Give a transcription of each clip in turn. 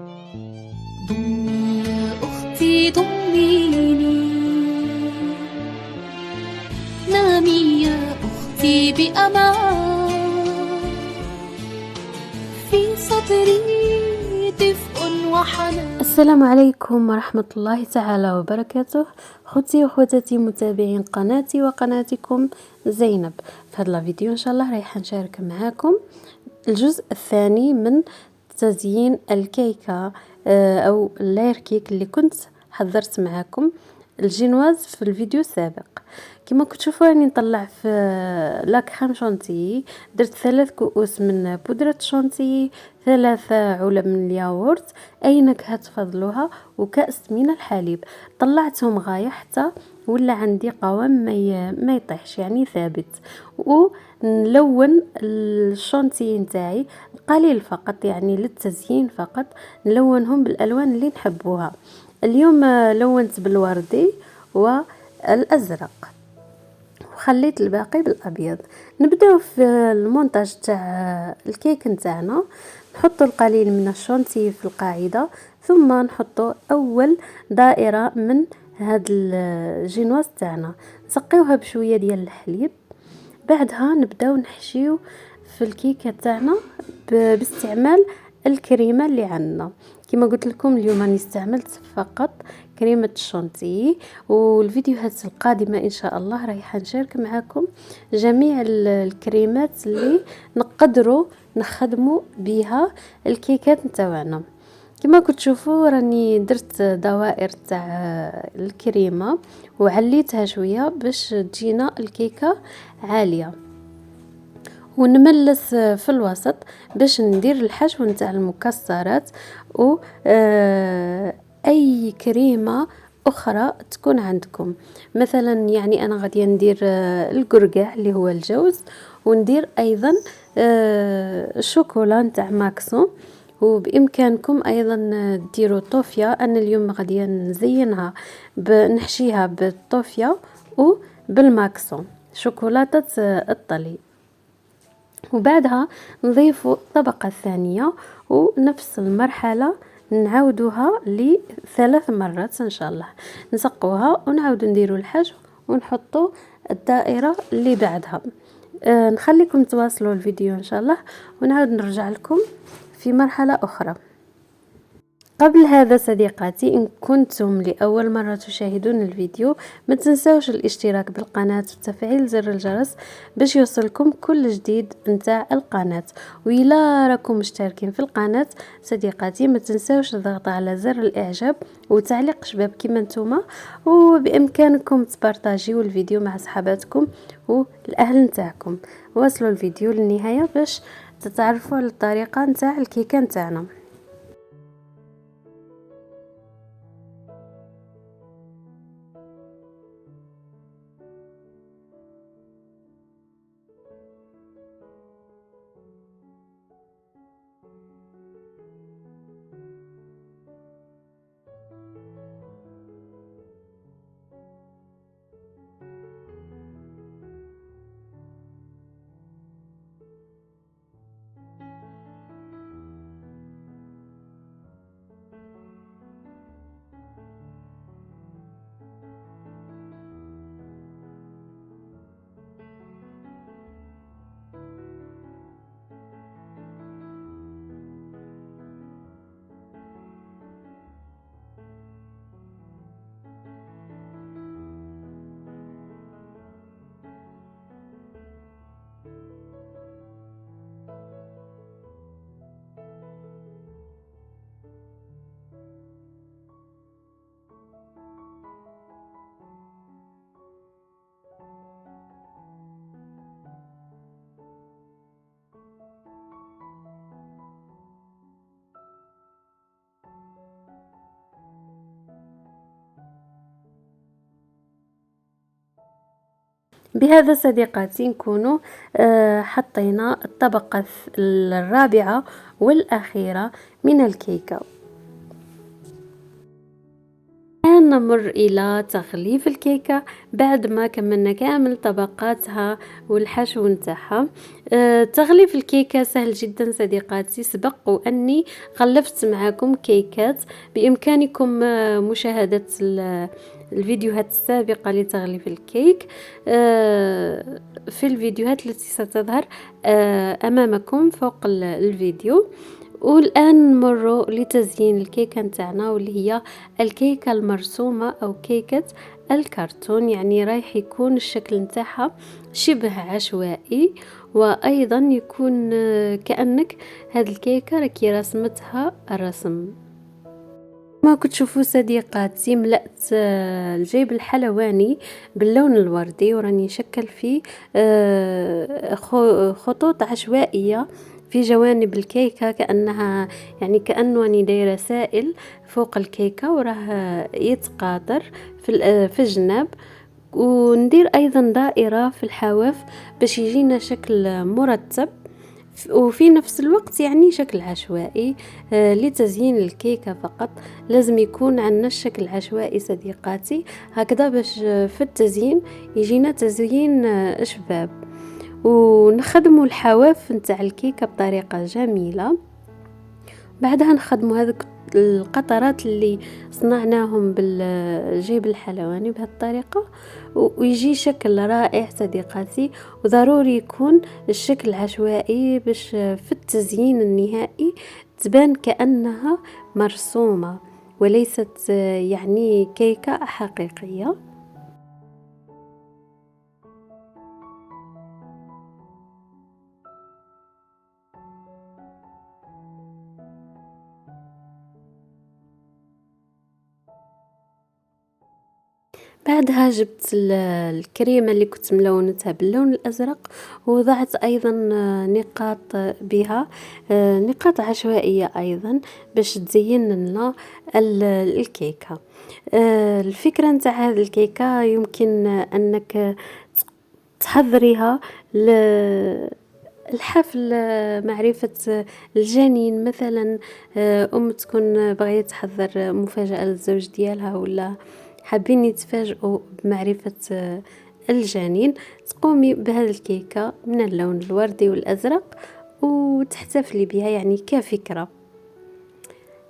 ضمي يا أختي ضميني، نامي يا أختي بأمان، في صدري دفء وحنان. السلام عليكم ورحمة الله تعالى وبركاته. خوتي وخواتاتي متابعين قناتي وقناتكم زينب، في هذا الفيديو ان شاء الله رايحة نشارك معاكم الجزء الثاني من تزيين الكيكة او اللاير كيك اللي كنت حضرت معاكم الجينواز في الفيديو السابق. كما كتشوفوا راني نطلع في لاك خام شونتيي، درت 3 كؤوس من بودرة شونتيي، 3 علب من الياغورت، اي نكهة تفضلوها، وكأس من الحليب. طلعتهم غاية حتى ولا عندي قوام ما يطيحش، يعني ثابت. ونلون الشونتيي نتاعي قليل فقط، يعني للتزيين فقط، نلونهم بالالوان اللي نحبوها. اليوم لونت بالوردي والازرق، وخليت الباقي بالابيض. نبداو في المونتاج تاع الكيك نتاعنا. نحطوا القليل من الشونتي في القاعده، ثم نحطوا اول دائره من هاد الجينواز تاعنا، نسقيوها بشويه ديال الحليب. بعدها نبداو نحشيو في الكيكه تاعنا باستعمال الكريمه اللي عندنا. كما قلت لكم اليوم راني استعملت فقط كريمه الشونتي، والفيديوهات القادمه ان شاء الله رايحه نشارك معكم جميع الكريمات اللي نقدروا نخدموا بها الكيكات نتاعنا. كما كتشوفوا راني درت دوائر تاع الكريمه وعليتها شويه باش تجينا الكيكه عاليه، ونملس في الوسط باش ندير الحشو نتاع المكسرات و اي كريمه اخرى تكون عندكم. مثلا يعني انا غادي ندير القرقاع اللي هو الجوز، وندير ايضا الشوكولا نتاع ماكسون، وبامكانكم ايضا ديروا طوفيا. انا اليوم غادي نزينها نحشيها بالطوفيا وبالماكسون شوكولاته الطلي. وبعدها نضيف الطبقة الثانية، ونفس المرحلة نعاودوها ل3 مرات ان شاء الله. نسقوها ونعاود نديروا الحشو ونحطوا الدائرة اللي بعدها. نخليكم تواصلوا الفيديو ان شاء الله، ونعاود نرجع لكم في مرحلة اخرى. قبل هذا صديقاتي، إن كنتم لأول مرة تشاهدون الفيديو، ما تنسوش الاشتراك بالقناة وتفعيل زر الجرس باش يوصلكم كل جديد نتاع القناة. وإلا راكم مشتركين في القناة صديقاتي، ما تنسوش الضغط على زر الإعجاب وتعليق شباب كما نتوما، وبإمكانكم تبارطاجيو الفيديو مع صحاباتكم والأهل نتاعكم. واصلوا الفيديو للنهاية باش تتعرفوا على الطريقة نتاع الكيكة نتاعنا. بهذا صديقاتي نكونوا حطينا الطبقة الرابعة والأخيرة من الكيكة. الآن الآن نمر إلى تغليف الكيكة بعد ما كملنا كامل طبقاتها والحشو نتاعها. تغليف الكيكة سهل جدا صديقاتي، سبق وأني غلفت معكم كيكات، بإمكانكم مشاهدة الفيديوهات السابقة لتغليف الكيك في الفيديوهات التي ستظهر أمامكم فوق الفيديو. والآن نمر لتزيين الكيكة نتاعنا، واللي هي الكيكة المرسومة أو كيكة الكرتون، يعني رايح يكون الشكل نتاعها شبه عشوائي، وأيضا يكون كأنك هذه الكيكة راكي رسمتها الرسم. ما كنت تشوفوا صديقاتي ملأت الجيب الحلواني باللون الوردي، وراني نشكل فيه خطوط عشوائية في جوانب الكيكة، كأنها يعني كأنه راني دايرة سائل فوق الكيكة وراه يتقاطر في الجناب، وندير أيضا دائرة في الحواف باش يجينا شكل مرتب، وفي نفس الوقت يعني شكل عشوائي. لتزيين الكيكة فقط لازم يكون عندنا الشكل عشوائي صديقاتي، هكذا باش في التزيين يجينا تزيين شباب. ونخدموا الحواف نتاع الكيكة بطريقة جميلة. بعدها نخدموا هذوك القطرات اللي صنعناهم بالجيب الحلواني بهذه الطريقة، ويجي شكل رائع صديقاتي. وضروري يكون الشكل عشوائي باش في التزيين النهائي تبان كأنها مرسومة وليست يعني كيكة حقيقية. بعدها جبت الكريمة اللي كنت ملونتها باللون الأزرق، ووضعت أيضا نقاط بها، نقاط عشوائية أيضا باش تزين لنا الكيكة. الفكرة نتاع هذه الكيكة يمكن أنك تحضريها الحفل، معرفة الجنين مثلا، تكون بغية تحضر مفاجأة للزوج ديالها، ولا حابين يتفاجئوا بمعرفة الجنين، تقومي بهذه الكيكة من اللون الوردي والأزرق وتحتفلي بها يعني كفكرة.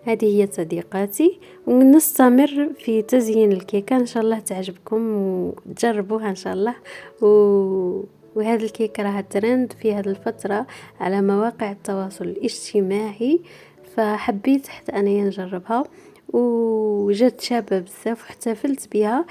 هذه هي صديقاتي، ونستمر في تزيين الكيكة إن شاء الله تعجبكم وتجربوها إن شاء الله. وهذه الكيكة راها ترند في هذه الفترة على مواقع التواصل الاجتماعي، فحبيت حتى أنا نجربها، وجات شابة بزاف، واحتفلت بها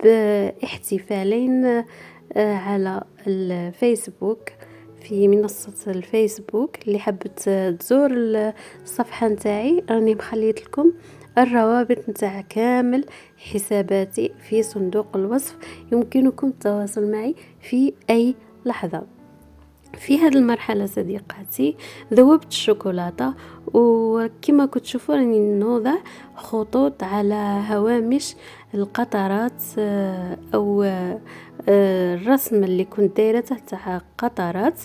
باحتفالين على الفيسبوك، في منصة الفيسبوك. اللي حبت تزور الصفحة نتاعي راني مخليت لكم الروابط نتاع كامل حساباتي في صندوق الوصف، يمكنكم التواصل معي في أي لحظة. في هذه المرحلة صديقاتي ذوبت الشوكولاتة، وكما كنت تشوفوا راني نوضع خطوط على هوامش القطرات أو الرسم اللي كنت دايرة تحتها قطرات،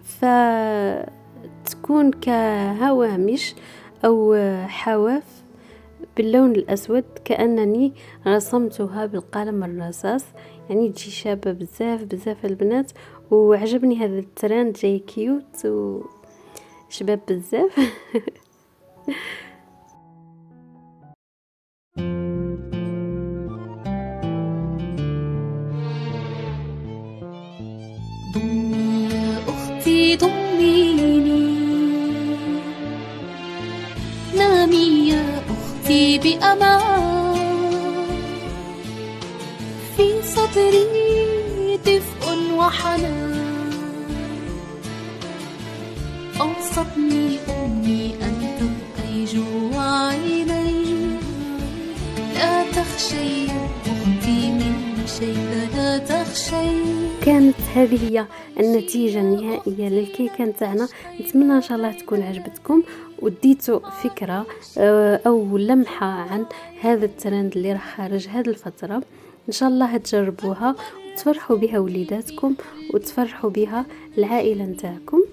فتكون كهوامش أو حواف باللون الأسود، كأنني رسمتها بالقلم الرصاص، يعني تجي شابة بزاف بزاف البنات. وعجبني هذا الترند، جاي كيوت وشباب بزاف. ضمي يا أختي ضميني، نامي يا أختي بأمان، في صدري دفء وحنان، أوصتني أمي أن تبقي جوا عيني، لا تخشي يا أختي من شيء، لا تخشي. كانت هذه هي النتيجة النهائية للكيكة نتاعنا. نتمنى ان شاء الله تكون عجبتكم وديتوا فكرة او لمحة عن هذا الترند اللي راح خارج هذه الفترة. ان شاء الله تجربوها وتفرحوا بها وليداتكم وتفرحوا بها العائلة نتاعكم.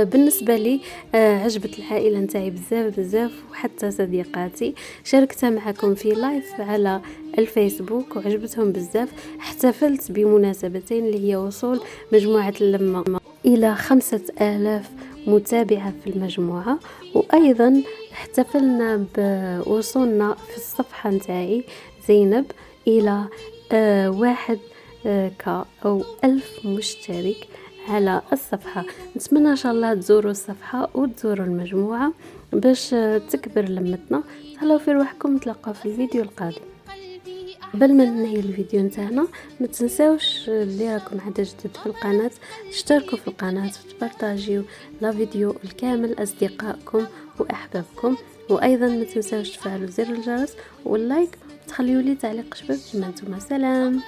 بالنسبة لي عجبت العائلة نتاعي بزاف بزاف، وحتى صديقاتي شاركتها معكم في لايف على الفيسبوك وعجبتهم بزاف. احتفلت بمناسبتين اللي هي وصول مجموعة اللمة إلى 5000 متابعة في المجموعة، وأيضا احتفلنا بوصولنا في الصفحة نتاعي زينب إلى 1 أو 1000 مشترك على الصفحة. نتمنى إن شاء الله تزوروا الصفحة وتزوروا المجموعة باش تكبر لمتنا. تهلاو في روحكم، نتلاقاو في الفيديو القادم. قبل ما ننهي الفيديو نتاعنا ما تنساوش اللي راكم عاد جدد في القناة تشتركوا في القناة وتبارطاجيو لا فيديو الكامل لاصدقائكم واحبابكم، وايضا ما تنساوش تفعلوا زر الجرس واللايك وتخليوا لي تعليق شباب كما نتوما. سلام.